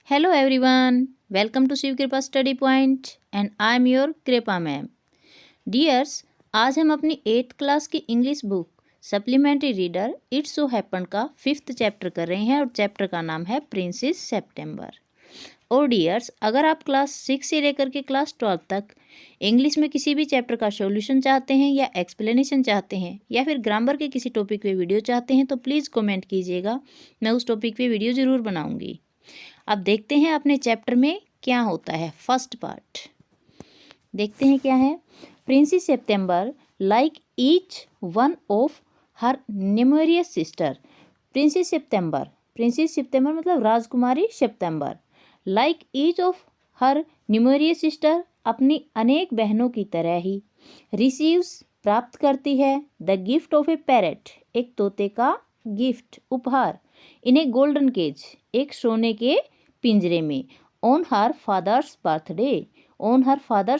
Hello everyone, welcome to Shiv कृपा study point and I am your कृपा ma'am. Dears, आज हम अपनी 8th क्लास की English book supplementary reader it's so happen का 5th चैप्टर कर रहे हैं और चैप्टर का नाम है प्रिंसेस सितंबर। और डियर्स, अगर आप क्लास 6 से लेकर के क्लास 12 तक इंग्लिश में किसी भी चैप्टर का सॉल्यूशन चाहते हैं या एक्सप्लेनेशन चाहते हैं या फिर ग्रामर के किसी टॉपिक पे वीडियो चाहते हैं तो प्लीज़ कमेंट कीजिएगा, मैं उस टॉपिक पे वीडियो ज़रूर बनाऊंगी। अब देखते हैं अपने चैप्टर में क्या होता है। फर्स्ट पार्ट देखते हैं क्या है। Princess September like each one of her numerous sister. Princess September मतलब राजकुमारी सितंबर। Like each of her numerous sister, अपनी अनेक बहनों की तरह ही। रिसीव्स प्राप्त करती है। The gift of A parrot, एक तोते का गिफ्ट उपहार। इन ए गोल्डन केज, एक सोने के पिंजरे में। ऑन हर फादर्स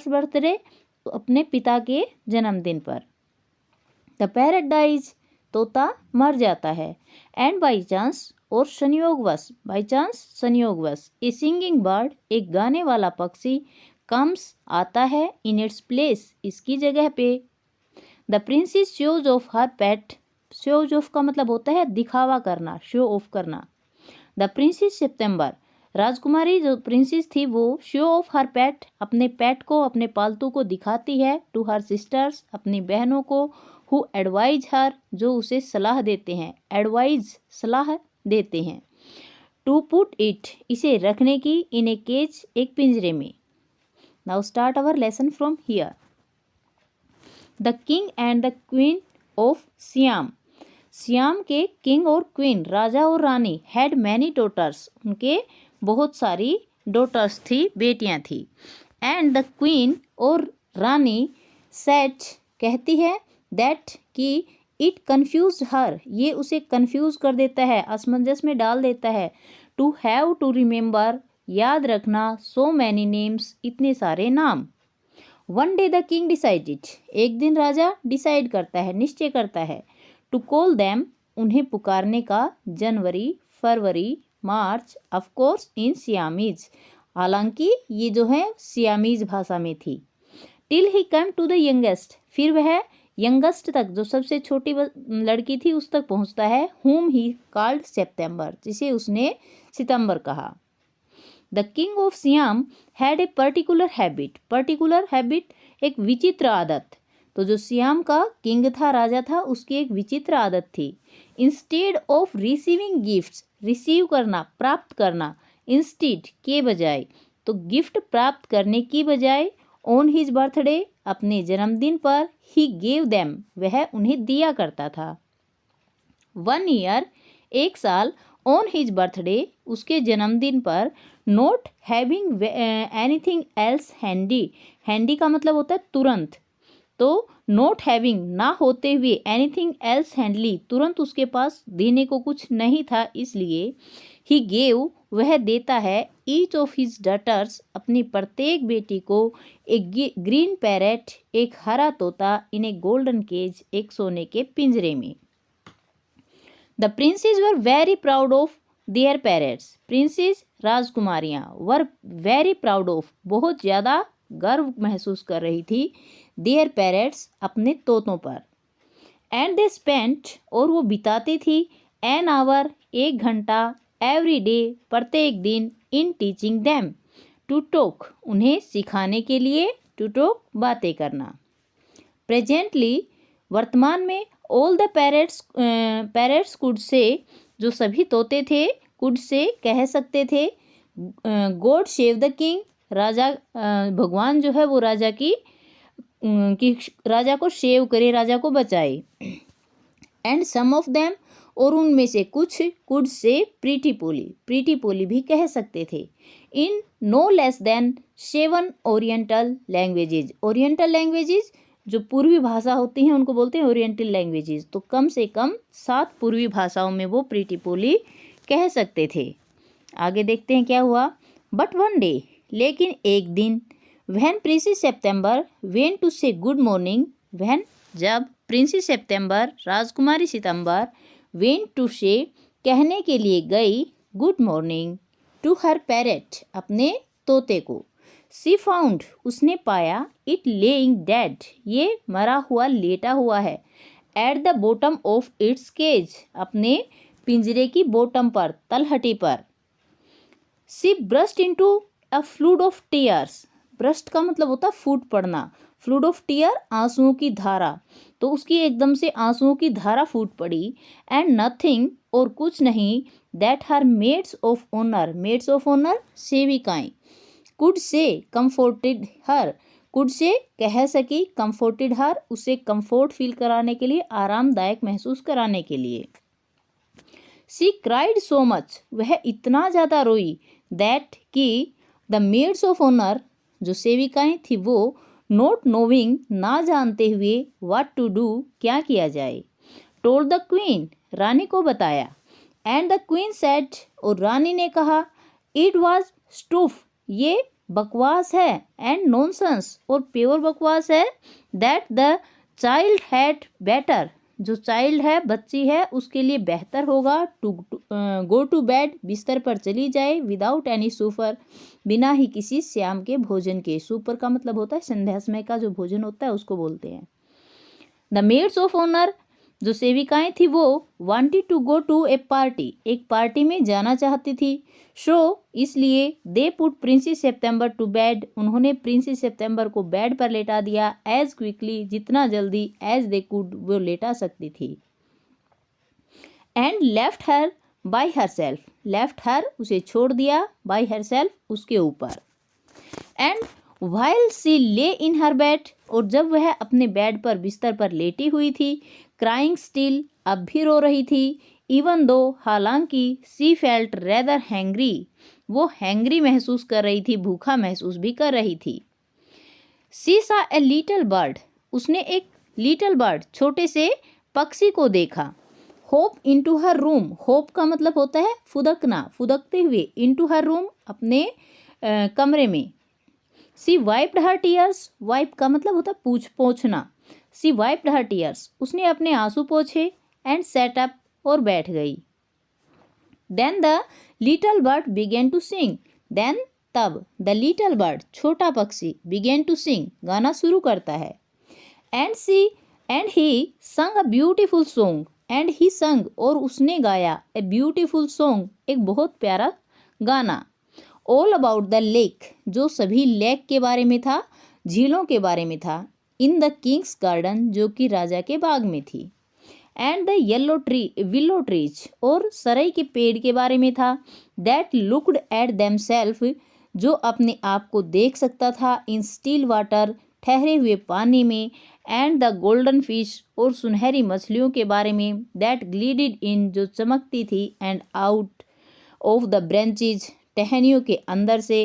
बर्थडे, अपने पिता के जन्मदिन पर। द पैरेट डाइज, तोता मर जाता है। एंड बाई चांस, और संयोगवश ए सिंगिंग बर्ड, एक गाने वाला पक्षी। कम्स, आता है। इन इट्स प्लेस, इसकी जगह पे। The princess shows of her pet, shows of का मतलब होता है दिखावा करना, शो ऑफ करना। द प्रिंसेस सितंबर, राजकुमारी जो प्रिंसेस थी वो शो ऑफ हर पेट, अपने पेट को, अपने पालतू को दिखाती है। टू हर सिस्टर्स, अपनी बहनों को। हु एडवाइज हर, जो उसे सलाह देते हैं। एडवाइज, सलाह देते हैं। टू पुट इट, इसे रखने की। इन ए केज, एक पिंजरे में। Now start our lesson from here. The king and the queen of SIAM, SIAM के किंग और क्वीन, राजा और रानी। हैड मैनी डॉटर्स, उनके बहुत सारी डॉटर्स थी, बेटियां थी। एंड द क्वीन, और रानी, सेट, कहती है, दैट, कि इट कन्फ्यूज हर, ये उसे कन्फ्यूज कर देता है, असमंजस में डाल देता है। टू हैव टू रिमेंबर, याद रखना। सो मैनी नेम्स, इतने सारे नाम। One day the king decided, एक दिन राजा डिसाइड करता है, निश्चय करता है। टू कॉल देम, उन्हें पुकारने का। January, February, March, of course in Siamese, हालांकि ये जो है सियामीज भाषा में थी। Till he come to the youngest, फिर वह यंगेस्ट तक, जो सबसे छोटी लड़की थी, उस तक पहुंचता है। हुम ही कॉल्ड सितंबर, जिसे उसने सितंबर कहा। The king of SIAM had a particular habit, एक विचित्र आदत। तो जो सियाम का किंग था, राजा था, उसकी एक विचित्र आदत थी। Instead of receiving gifts, receive करना, प्राप्त करना। इंस्टेड, के बजाय, तो गिफ्ट प्राप्त करने की बजाय। ऑन हिज बर्थडे, अपने जन्मदिन पर। ही गेव देम, वह उन्हें दिया करता था। 1 ईयर, एक साल। ऑन हिज बर्थडे, उसके जन्मदिन पर। Not having anything else handy, handy का मतलब होता है तुरंत। तो नॉट हैविंग, ना होते हुए। एनीथिंग एल्स हैंडली, तुरंत उसके पास देने को कुछ नहीं था, इसलिए। ही गेव, वह देता है। ईच ऑफ हिज डॉटर्स, अपनी प्रत्येक बेटी को। एक ग्रीन पैरेट, एक हरा तोता। इन ए गोल्डन केज, एक सोने के पिंजरे में। The princess were very proud of their parrots, princess, राजकुमारियाँ, वर वेरी प्राउड ऑफ, बहुत ज़्यादा गर्व महसूस कर रही थी। देयर पैरेट्स, अपने तोतों पर। एंड दे स्पेंट, और वो बिताती थी। एन आवर, एक घंटा। एवरी डे, प्रत्येक दिन। In teaching them, to talk, उन्हें सिखाने के लिए। टू टॉक, बातें करना। प्रेजेंटली, वर्तमान में। All the parrots could say, जो सभी तोते थे, कुड से, कह सकते थे। गॉड सेव द किंग, राजा, भगवान जो है वो राजा कि राजा को सेव करे, राजा को बचाए। एंड सम ऑफ देम, और उनमें से कुछ। कुड से प्रीटी पोली भी कह सकते थे। In no less than 7 oriental languages, जो पूर्वी भाषा होती हैं उनको बोलते हैं ओरिएंटल लैंग्वेजेज। तो कम से कम 7 पूर्वी भाषाओं में वो प्रीटी पोली कह सकते थे। आगे देखते हैं क्या हुआ। बट वन डे, लेकिन एक दिन। When princess September went to say good morning, when, जब। प्रिंसेस सितंबर, राजकुमारी सितंबर। वेंट टू से, कहने के लिए गई। Good morning, to her parrot, अपने तोते को। सी फाउंड, उसने पाया, इट लेइंग डेड, ये मरा हुआ लेटा हुआ है। At the bottom of its cage, अपने पिंजरे की बॉटम पर, तलहटी पर। She burst into a flood of tears, burst का मतलब होता है फूट पड़ना, फ्लूड ऑफ टीयर आंसुओं की धारा, तो उसकी एकदम से आंसुओं की धारा फूट पड़ी। एंड नथिंग, और कुछ नहीं, that her maids of honour, maids of honour सेविकाएं, could say comforted her, could say कह सकी, कंफोर्टेड हर, उसे कंफोर्ट फील कराने के लिए, आरामदायक महसूस कराने के लिए। सी क्राइड सो मच, वह इतना ज़्यादा रोई, दैट कि द मेड्स ऑफ ऑनर, जो सेविकाएं थी वो, नॉट नोविंग, ना जानते हुए, व्हाट टू डू, क्या किया जाए, टोल्ड द क्वीन, रानी को बताया। एंड द क्वीन सेड, और रानी ने कहा, इट वॉज स्टूफ, ये बकवास है, एंड नॉनसेंस, और प्योर बकवास है, that the child had better, जो चाइल्ड है, बच्ची है, उसके लिए बेहतर होगा, टू गो टू बेड, बिस्तर पर चली जाए, विदाउट एनी सुपर, बिना ही किसी श्याम के भोजन के। सुपर का मतलब होता है संध्या समय का जो भोजन होता है उसको बोलते हैं। द मेड्स ऑफ ऑनर, जो सेविकाएं थी वो, wanted to go to a party, एक पार्टी में जाना चाहती थी। शो, इसलिए, they put princess September to bed, उन्होंने प्रिंसेस सितंबर को बेड पर लेटा दिया, एज क्विकली, जितना जल्दी, एज दे कुड, वो लेटा सकती थी। And left her by her self, left her, उसे छोड़ दिया, बाय हर सेल्फ, उसके ऊपर। एंड व्हाइल सी ले इन हर बेड, और जब वह अपने बेड पर, बिस्तर पर लेटी हुई थी, क्राइंग स्टिल, अब भी रो रही थी, इवन दो, हालांकि, सी फेल्ट रेदर हैंग्री, वो हैंग्री महसूस कर रही थी, भूखा महसूस भी कर रही थी। सी सा ए लिटिल बर्ड, उसने एक लिटिल बर्ड, छोटे से पक्षी को देखा। होप इनटू हर रूम, होप का मतलब होता है फुदकना, फुदकते हुए, इनटू हर रूम, अपने कमरे में। सी वाइप्ड हर टीयर्स, वाइप का मतलब होता है पोंछना। सी वाइप्ड हर टीयर्स, उसने अपने आंसू पोंछे। एंड सेट अप, और बैठ गई। Then the little bird began to sing, then, तब, द लिटिल बर्ड, छोटा पक्षी, बिगेन टू सिंग, गाना शुरू करता है। एंड ही संग a beautiful song, and he संग, और उसने गाया, ए ब्यूटीफुल सॉन्ग, एक बहुत प्यारा गाना। ऑल अबाउट द लेक, जो सभी लेक के बारे में था, झीलों के बारे में था। इन द किंग्स गार्डन, जो कि राजा के बाग में थी। एंड द विलो ट्रीज, और सरई के पेड़ के बारे में था। दैट लुक्ड एट देमसेल्फ, जो अपने आप को देख सकता था, इन स्टिल वाटर, ठहरे हुए पानी में। एंड द गोल्डन फिश, और सुनहरी मछलियों के बारे में। दैट ग्लिडेड इन, जो चमकती थी। And out of the branches, टहनियों के अंदर से।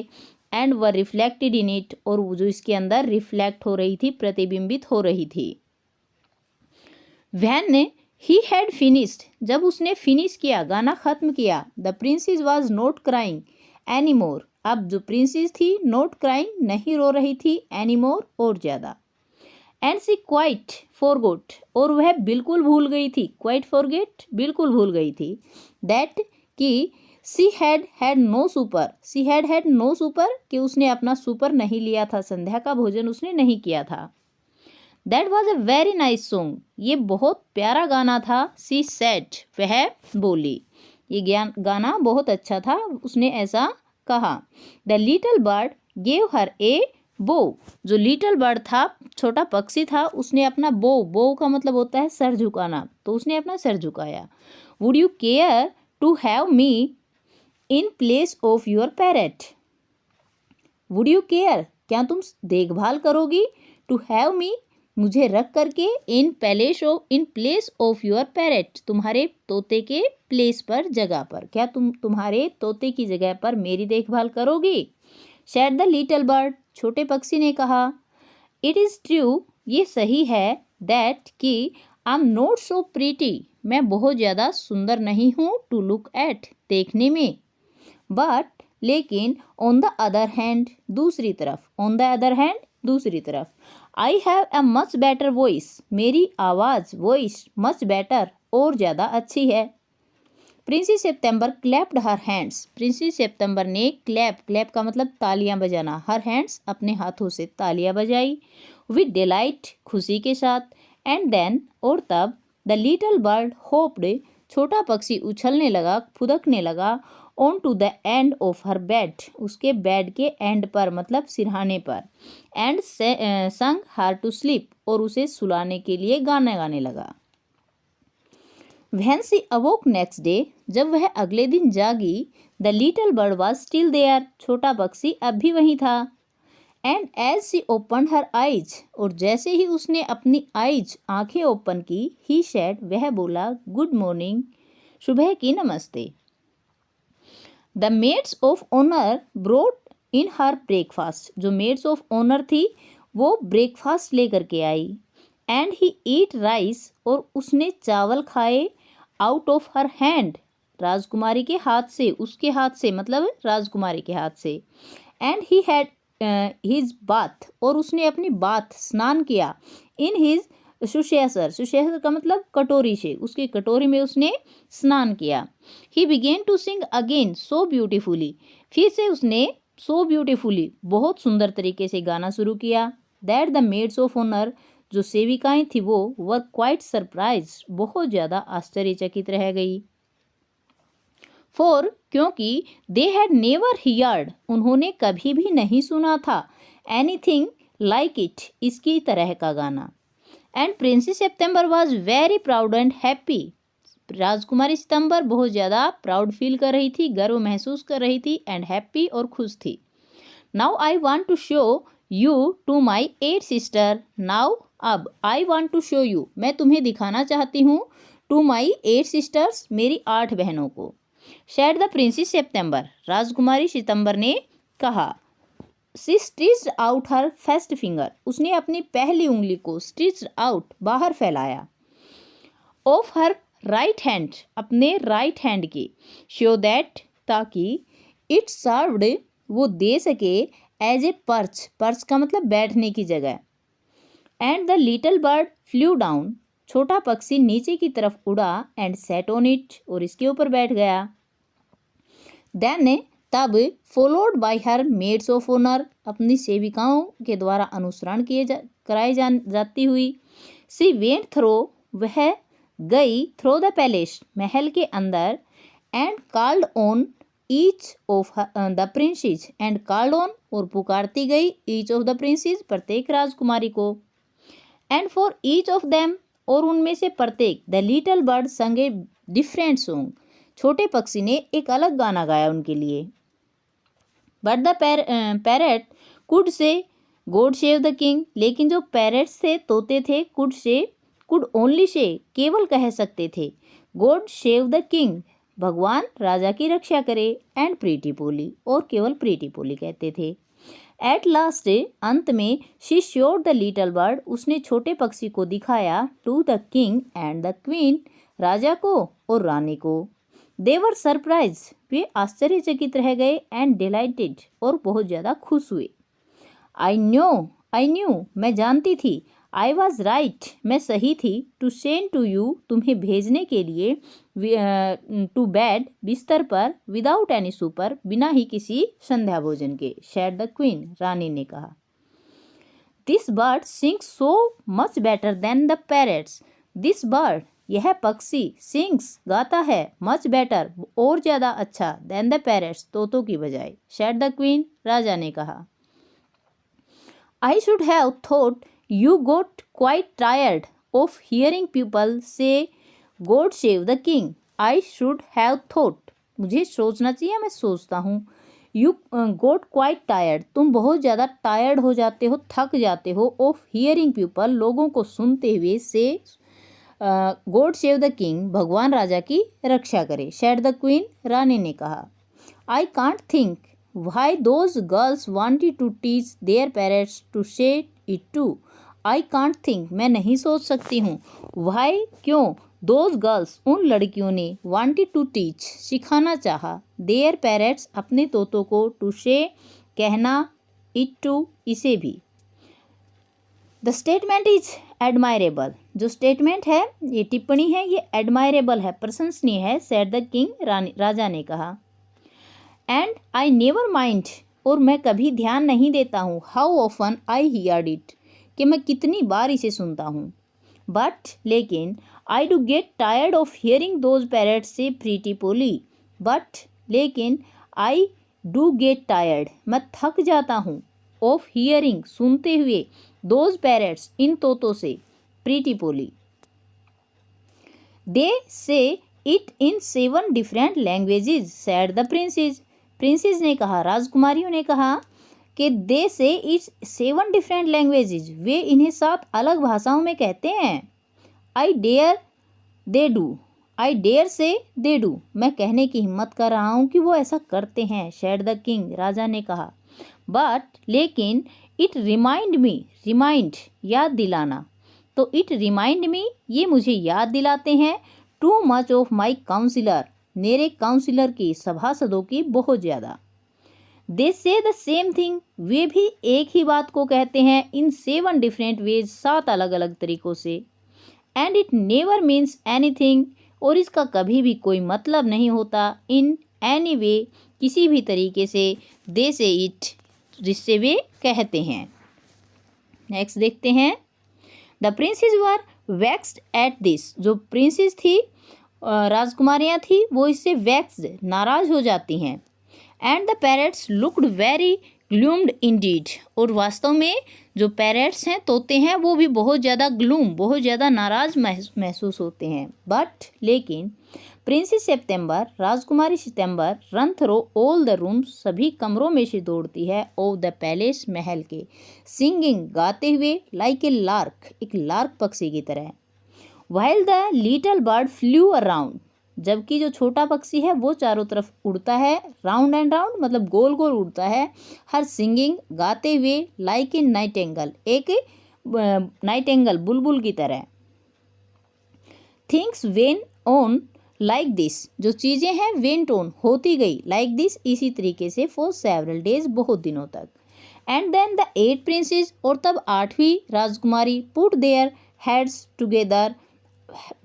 And were reflected in it, और वो जो इसके अंदर रिफ्लेक्ट हो रही थी, प्रतिबिंबित हो रही थी। व्हेन ही हैड फिनिश्ड, जब उसने फिनिश किया, गाना खत्म किया। The princess was not crying any more, अब जो प्रिंसेस थी, नॉट क्राइंग, नहीं रो रही थी, एनी मोर, और ज़्यादा। एंड सी क्वाइट फॉरगॉट, और वह बिल्कुल भूल गई थी, क्वाइट फॉरगेट, बिल्कुल भूल गई थी। दैट, कि she had no supper, she had no supper, कि उसने अपना सुपर नहीं लिया था, संध्या का भोजन उसने नहीं किया था। That was a very nice song, ये बहुत प्यारा गाना था। सी सेड, वह बोली, ये गाना बहुत अच्छा था, उसने ऐसा कहा। The little bird gave her a bow, जो लिटिल बर्ड था, छोटा पक्षी था, उसने अपना बो का मतलब होता है सर झुकाना, तो उसने अपना सर झुकाया। Would you care to have me in place of your parrot, would you care, क्या तुम देखभाल करोगी, टू हैव मी, मुझे रख करके, इन प्लेस ऑफ योर पैरेट, तुम्हारे तोते के प्लेस पर, जगह पर, क्या तुम तुम्हारे तोते की जगह पर मेरी देखभाल करोगी। सेड द लिटिल बर्ड, छोटे पक्षी ने कहा। इट इज़ ट्रू, ये सही है। दैट, कि I am not so pretty, मैं बहुत ज़्यादा सुंदर नहीं हूँ, टू लुक एट, देखने में। बट, लेकिन, ऑन द अदर हैंड, दूसरी तरफ, ऑन द अदर हैंड, दूसरी तरफ, I have a much better voice, मेरी आवाज़, वॉइस, मच बेटर, और ज़्यादा अच्छी है। प्रिंसेस सितंबर क्लैप्ड हर हैंड्स, प्रिंसेस सितंबर ने क्लैप का मतलब तालियां बजाना, हर हैंड्स अपने हाथों से तालियां बजाई, विद डिलाइट खुशी के साथ, एंड देन और तब, द लिटिल बर्ड होप्ड छोटा पक्षी उछलने लगा, फुदकने लगा, on to the end of her bed उसके बेड के एंड पर मतलब सिरहाने पर, एंड संग हर टू स्लीप और उसे सुलाने के लिए गाना गाने लगा। When she awoke next day, जब वह अगले दिन जागी, the little bird was still there, छोटा पक्षी अब भी वहीं था, and as she opened her eyes, और जैसे ही उसने अपनी eyes आंखें ओपन की, he said, वह बोला, good morning, सुबह की नमस्ते। The maids of honor brought in her breakfast, जो maids of honor थी वो ब्रेकफास्ट लेकर के आई, and he eat rice, और उसने चावल खाए, आउट ऑफ हर हैंड राजकुमारी के हाथ से, उसके हाथ से मतलब राजकुमारी के हाथ से, and he had his bath, और उसने अपनी बाथ स्नान किया, इन हिज सुशेसर का मतलब कटोरी से, उसकी कटोरी में उसने स्नान किया। He began to sing again so beautifully, फिर से उसने सो ब्यूटीफुली बहुत सुंदर तरीके से गाना शुरू किया। That the maids of honour, जो सेविकाएं थी वो वर क्वाइट सरप्राइज, बहुत ज़्यादा आश्चर्यचकित रह गई। फॉर, क्योंकि दे हैड नेवर हियर्ड, उन्होंने कभी भी नहीं सुना था, एनीथिंग लाइक इट, इसकी तरह का गाना। And princess September was very proud and happy, राजकुमारी सितंबर बहुत ज़्यादा प्राउड फील कर रही थी, गर्व महसूस कर रही थी, एंड हैप्पी और खुश थी। Now I want to show you to my 8 sister, now अब, I want to show you, मैं तुम्हें दिखाना चाहती हूँ, टू माई 8 सिस्टर्स, मेरी 8 बहनों को। शेड द प्रिंसेस सितंबर, राजकुमारी सितंबर ने कहा। सी स्ट्रिच्ड आउट हर फर्स्ट फिंगर, उसने अपनी पहली उंगली को स्ट्रिच्ड आउट बाहर फैलाया, ऑफ हर राइट हैंड, अपने राइट हैंड की, शो दैट, ताकि, इट सर्व्ड, वो दे सके, एज ए पर्च, पर्च का मतलब बैठने की जगह, and the little bird flew down, छोटा पक्षी नीचे की तरफ उड़ा, एंड सेट ऑन इट, और इसके ऊपर बैठ गया। देन, तब, followed by her maids of honour, अपनी सेविकाओं के द्वारा अनुसरण कराई जाती हुई, सी वेंट थ्रो, वह गई, थ्रो द पैलेस, महल के अंदर, and called on each of the princess, and called on, और पुकारती गई, ईच ऑफ द प्रिंसेस, प्रत्येक राजकुमारी को, and for each of them, और उनमें से प्रत्येक, द लिटिल बर्ड संग ए डिफरेंट सॉन्ग, छोटे पक्षी ने एक अलग गाना गाया उनके लिए। But the parrot could say God save the king, लेकिन जो पैरेट्स थे, तोते थे, कुड ओनली से, केवल कह सकते थे, गॉड सेव द किंग, भगवान राजा की रक्षा करे, एंड प्रीटी पोली, और केवल प्रीटी पोली कहते थे। एट लास्ट, अंत में, she showed the little bird, उसने छोटे पक्षी को दिखाया, to the king and the queen, राजा को और रानी को। दे वर सरप्राइज, वे आश्चर्यचकित रह गए, एंड डिलाइटेड, और बहुत ज़्यादा खुश हुए। आई न्यू, मैं जानती थी, आई वॉज राइट, मैं सही थी, टू सेंड टू यू, तुम्हें भेजने के लिए, टू बेड, बिस्तर पर, विदाउट एनी सुपर, बिना ही किसी संध्या भोजन के, शेड द क्वीन, रानी ने कहा। This bird sings so much better than the parrots, this bird, यह पक्षी, सिंग्स गाता है, मच बेटर, और ज़्यादा अच्छा, देन द पैरेट्स, तोतों की बजाय, शेड द क्वीन, राजा ने कहा। I should have thought you got quite tired of hearing people say God save the king, I should have thought, मुझे सोचना चाहिए, मैं सोचता हूँ, यू गोट क्वाइट टायर्ड, तुम बहुत ज़्यादा टायर्ड हो जाते हो, थक जाते हो, ऑफ हियरिंग पीपल, लोगों को सुनते हुए, से गॉड सेव द किंग, भगवान राजा की रक्षा करे, शेड द क्वीन, रानी ने कहा। I can't think why those girls wanted to teach their parents to say it too, I can't think, मैं नहीं सोच सकती हूँ, व्हाई, क्यों, दोज गर्ल्स, उन लड़कियों ने, वांटेड टू टीच, सिखाना चाहा, देयर पेरेंट्स, अपने तोतों को, टू से, कहना, इट टू, इसे भी। द स्टेटमेंट इज एडमायरेबल, जो स्टेटमेंट है, ये टिप्पणी है, ये एडमायरेबल है, प्रशंसनीय है, सेड द किंग, राजा ने कहा। एंड आई नेवर माइंड, और मैं कभी ध्यान नहीं देता हूँ, how often I heard it, कि मैं कितनी बार इसे सुनता हूँ। बट लेकिन I do get tired of hearing those parrots से प्रीटी पोली, बट लेकिन आई डू गेट टायर्ड, मैं थक जाता हूँ, ऑफ हियरिंग, सुनते हुए, दोज पैरट्स, इन तोतों से, प्रीटी पोली, दे से it in 7 different languages, sad the princess, princess ने कहा, राजकुमारियों ने कहा कि दे से इट्स 7 डिफरेंट लैंग्वेजेज, वे इन्हें 7 अलग भाषाओं में कहते हैं। I dare they do, I dare say they do, मैं कहने की हिम्मत कर रहा हूँ कि वो ऐसा करते हैं, सैड द किंग, राजा ने कहा। बट लेकिन इट रिमाइंड मी, रिमाइंड, याद दिलाना, तो इट रिमाइंड मी, ये मुझे याद दिलाते हैं, too much of my councillor, मेरे काउंसिलर की, सभासदों की बहुत ज़्यादा। दे से द सेम थिंग, वे भी एक ही बात को कहते हैं, इन 7 डिफरेंट वेज, 7 अलग अलग तरीक़ों से। And it never means anything, और इसका कभी भी कोई मतलब नहीं होता, इन एनी वे, किसी भी तरीके से, दे से इट, जिससे वे कहते हैं। नेक्स्ट देखते हैं, the princess were vaxxed at this, जो प्रिंसेस थी, राजकुमारियाँ थी, वो इससे वैक्स्ड, नाराज हो जाती हैं। And the parrots looked very gloomed indeed, और वास्तव में जो पैरट्स हैं, तोते हैं, वो भी बहुत ज़्यादा ग्लूम, बहुत ज़्यादा नाराज महसूस होते हैं। बट लेकिन प्रिंसेस सितंबर, राजकुमारी सितंबर, run through all the rooms, सभी कमरों में से दौड़ती है, ऑफ द पैलेस, महल के, सिंगिंग, गाते हुए, लाइक ए लार्क, एक लार्क पक्षी की तरह। While the little bird flu around, जबकि जो छोटा पक्षी है वो चारों तरफ उड़ता है, राउंड एंड राउंड, मतलब गोल गोल उड़ता है, हर सिंगिंग, गाते हुए, लाइक ए नाइटेंगल, एक नाइटेंगल, बुलबुल की तरह। Things when on like this, जो चीज़ें हैं वेंट ऑन, होती गई, लाइक दिस, इसी तरीके से, फॉर सेवरल डेज, बहुत दिनों तक। एंड देन द 8 प्रिंसेस, और तब 8वीं राजकुमारी, put their heads together,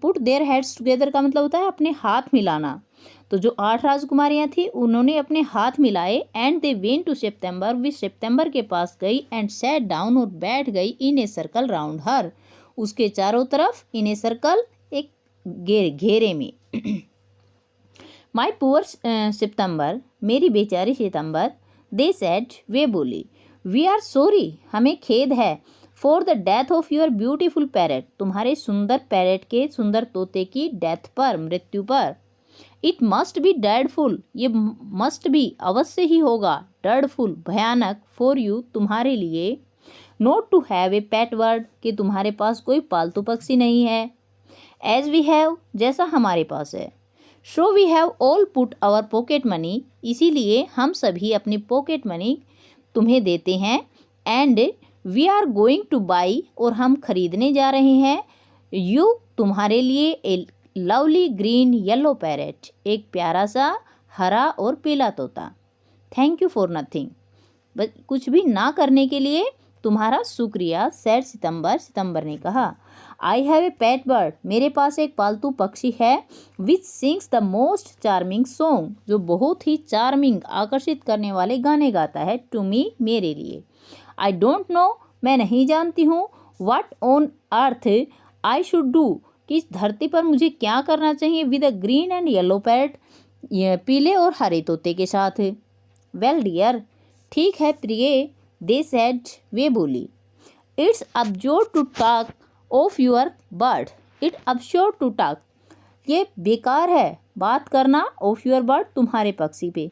put their heads together का मतलब होता है अपने हाथ मिलाना, तो जो 8 राजकुमारियाँ थी, उन्होंने अपने हाथ मिलाए। एंड दे वेंट टू सितंबर, वे सितंबर के पास गई, एंड सैट डाउन, और बैठ गई, इन ए सर्कल राउंड हर, उसके चारों तरफ, इन ए सर्कल, एक घेरे में। माई पुअर सितंबर, मेरी बेचारी सितंबर, दे सेड, वे बोली, वी आर सॉरी, हमें खेद है, for the death of your beautiful parrot, तुम्हारे सुंदर पैरेट के, सुंदर तोते की डेथ पर, मृत्यु पर। इट मस्ट बी ड्रेडफुल, ये मस्ट बी, अवश्य ही होगा, ड्रेडफुल, भयानक, फॉर यू, तुम्हारे लिए, not to have a pet bird, कि तुम्हारे पास कोई पालतू पक्षी नहीं है, एज वी हैव, जैसा हमारे पास है, so we have all put our pocket money, इसीलिए हम सभी अपनी पॉकेट मनी तुम्हें देते हैं, and we are going to buy, और हम खरीदने जा रहे हैं, यू, तुम्हारे लिए, a lovely green yellow parrot, एक प्यारा सा हरा और पीला तोता। थैंक यू फॉर नथिंग, बस कुछ भी ना करने के लिए तुम्हारा शुक्रिया, सैड सितंबर, सितंबर ने कहा। I have a pet bird, मेरे पास एक पालतू पक्षी है, which sings the most charming song, जो बहुत ही चार्मिंग, आकर्षित करने वाले गाने गाता है, टू मी, मेरे लिए। आई डोंट नो, मैं नहीं जानती हूँ, what on earth I should do, कि इस धरती पर मुझे क्या करना चाहिए, with a green and yellow parrot, पीले और हरे तोते के साथ। वेल डियर, ठीक है प्रिय, दे सेड, वे बोली, it's absurd to talk of your bird, it absurd to talk, ये बेकार है बात करना, ऑफ योर बर्ड, तुम्हारे पक्षी पे।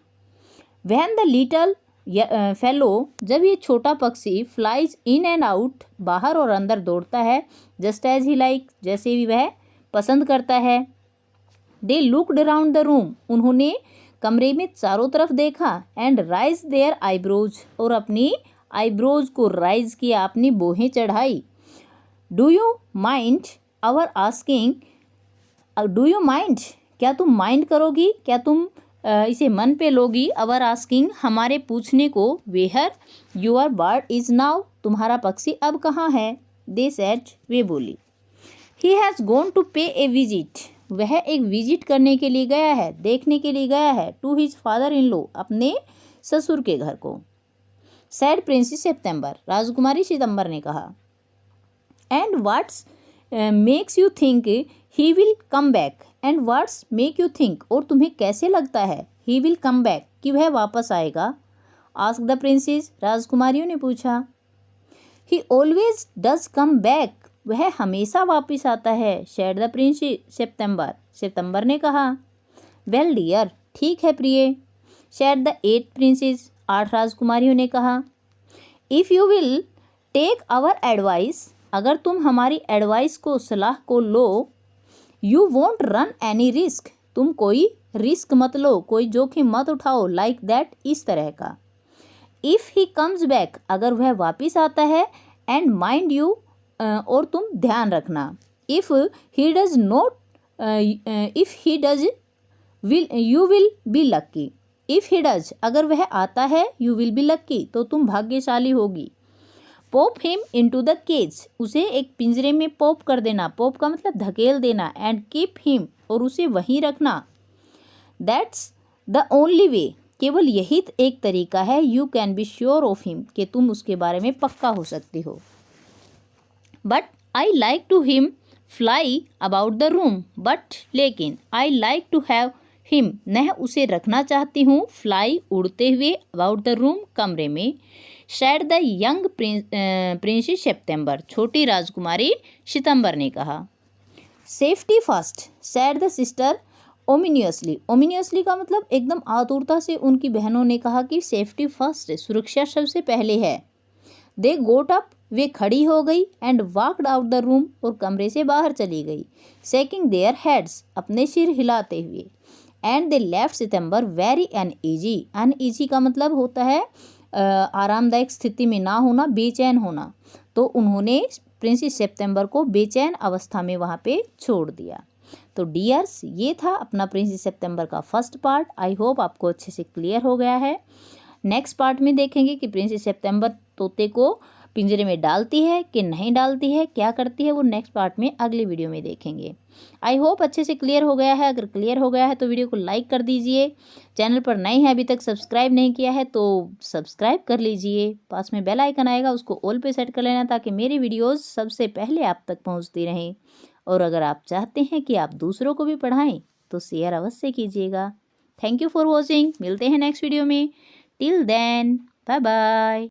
व्हेन द लिटिल फेलो, जब ये छोटा पक्षी, फ्लाइज इन एंड आउट, बाहर और अंदर दौड़ता है, जस्ट एज ही लाइक, जैसे भी वह पसंद करता है। दे लुकड अराउंड द रूम, उन्होंने कमरे में चारों तरफ देखा, एंड राइज देयर आईब्रोज, और अपनी आईब्रोज को राइज किया, अपनी बोहें चढ़ाई। Do you mind our asking, do you mind, क्या तुम माइंड करोगी, क्या तुम इसे मन पे लोगी, अवर आस्किंग, हमारे पूछने को, वेहर योर बर्ड इज नाउ, तुम्हारा पक्षी अब कहाँ है। दे सेड, वे बोली। ही हैज़ गॉन टू पे ए विजिट, वह एक विजिट करने के लिए गया है, देखने के लिए गया है, to his father in law, अपने ससुर के घर को। सैड प्रिंसेस सितंबर, राजकुमारी सितंबर ने कहा। And what's makes you think he will come back, and what's make you think, और तुम्हें कैसे लगता है, ही विल कम बैक, कि वह वापस आएगा। आस्क द प्रिंसेस, राजकुमारियों ने पूछा। ही ऑलवेज डज कम बैक, वह हमेशा वापस आता है। शेड द प्रिंसेस सितंबर, सितंबर ने कहा। वेल डियर, ठीक है प्रिय। शेड द 8 प्रिंसेस, 8 राजकुमारियों ने कहा। If you will take our advice, अगर तुम हमारी एडवाइस को, सलाह को लो, you won't run any risk, तुम कोई रिस्क मत लो, कोई जोखिम मत उठाओ, लाइक दैट, इस तरह का। इफ़ ही कम्स बैक, अगर वह वापिस आता है, एंड माइंड यू, और तुम ध्यान रखना, if he does not, if he does will, you will be lucky, if he does, अगर वह आता है, यू विल बी लक्की, तो तुम भाग्यशाली होगी। Pop him into the cage, उसे एक पिंजरे में पॉप कर देना, पॉप का मतलब धकेल देना, एंड कीप हिम, और उसे वहीं रखना। दैट्स द ओनली वे, केवल यही एक तरीका है, you can be sure of him, कि तुम उसके बारे में पक्का हो सकती हो। But I like to him fly about the room, but लेकिन, I like to have him, मैं उसे रखना चाहती हूँ, फ्लाई उड़ते हुए, अबाउट द रूम, कमरे में। Said the young princess September, छोटी राजकुमारी सितंबर ने कहा। Safety first, said the sister ominously, ominously का मतलब एकदम आतुरता से उनकी बहनों ने कहा कि सेफ्टी फर्स्ट, सुरक्षा सबसे पहले है। दे गोट अप, वे खड़ी हो गई, and walked out the room, और कमरे से बाहर चली गई, शेकिंग देयर हेड्स, अपने सिर हिलाते हुए। And they left September very uneasy, uneasy का मतलब होता है आरामदायक स्थिति में ना होना, बेचैन होना, तो उन्होंने प्रिंसेस सितंबर को बेचैन अवस्था में वहाँ पे छोड़ दिया। तो डियर्स, ये था अपना प्रिंसेस सितंबर का फर्स्ट पार्ट। आई होप आपको अच्छे से क्लियर हो गया है। नेक्स्ट पार्ट में देखेंगे कि प्रिंसेस सितंबर तोते को पिंजरे में डालती है कि नहीं डालती है, क्या करती है, वो नेक्स्ट पार्ट में अगली वीडियो में देखेंगे। आई होप अच्छे से क्लियर हो गया है। अगर क्लियर हो गया है तो वीडियो को लाइक कर दीजिए। चैनल पर नए हैं, अभी तक सब्सक्राइब नहीं किया है तो सब्सक्राइब कर लीजिए। पास में बेल आइकन आएगा, उसको ऑल पे सेट कर लेना, ताकि मेरी वीडियोज़ सबसे पहले आप तक पहुँचती रहें। और अगर आप चाहते हैं कि आप दूसरों को भी पढ़ाएँ तो शेयर अवश्य कीजिएगा। Thank you for watching. मिलते हैं नेक्स्ट वीडियो में। Till then, bye bye.